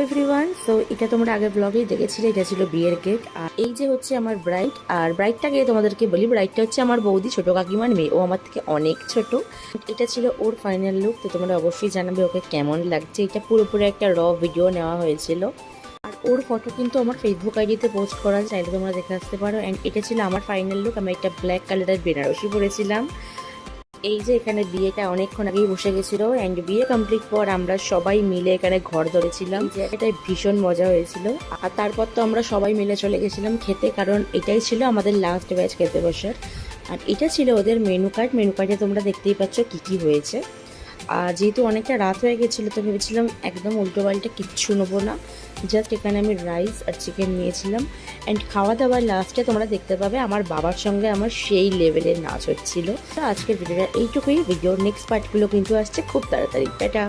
Everyone, so এটা তোমরা আগের ব্লগেই দেখেছিলে। এটা ছিল বিয়ের কেক। আর এই যে হচ্ছে আমার ব্রাইড। আর ব্রাইডটাকে তোমাদেরকে বলি, ব্রাইডটা হচ্ছে আমার বৌদি, ছোট কাকিমার মেয়ে। ও আমার থেকে অনেক ছোট। এটা ছিল ওর ফাইনাল লুক। তো তোমরা অবশ্যই জানাবে ওকে কেমন লাগছে। এটা পুরোপুরি একটা ভিডিও নেওয়া হয়েছিল। আর ওর ফটো কিন্তু আমার ফেসবুক আইডিতে পোস্ট করা, চাইলে তোমরা দেখে আসতে পারো। অ্যান্ড এটা ছিল আমার ফাইনাল লুক। আমি একটা ব্ল্যাক কালারের বেনারসি পরেছিলাম। এই যে এখানে বিয়েটা অনেকক্ষণ আগেই বসে গেছিল। অ্যান্ড বিয়ে কমপ্লিট পর আমরা সবাই মিলে এখানে ঘর ধরেছিলাম। জায়গাটায় ভীষণ মজা হয়েছিল। আর তারপর তো আমরা সবাই মিলে চলে গেছিলাম খেতে, কারণ এটাই ছিল আমাদের লাস্ট ব্যাচ খেতে বসার। আর এটা ছিল ওদের মেনু কার্ড। মেনু কার্ডে তোমরা দেখতেই পাচ্ছ কি কি হয়েছে। আর যেহেতু অনেকটা রাত হয়ে গেছিলো, তো ভেবেছিলাম একদম উল্টো পাল্টা কিচ্ছু নেবো না। জাস্ট এখানে আমি রাইস আর চিকেন নিয়েছিলাম। অ্যান্ড খাওয়া দাওয়ার লাস্টে তোমরা দেখতে পাবে আমার বাবার সঙ্গে আমার সেই লেভেলের নাচ হচ্ছিল। তো আজকের ভিডিওটা এইটুকুই। ভিডিওর নেক্সট পার্টগুলো কিন্তু আসছে খুব তাড়াতাড়ি। টাটা।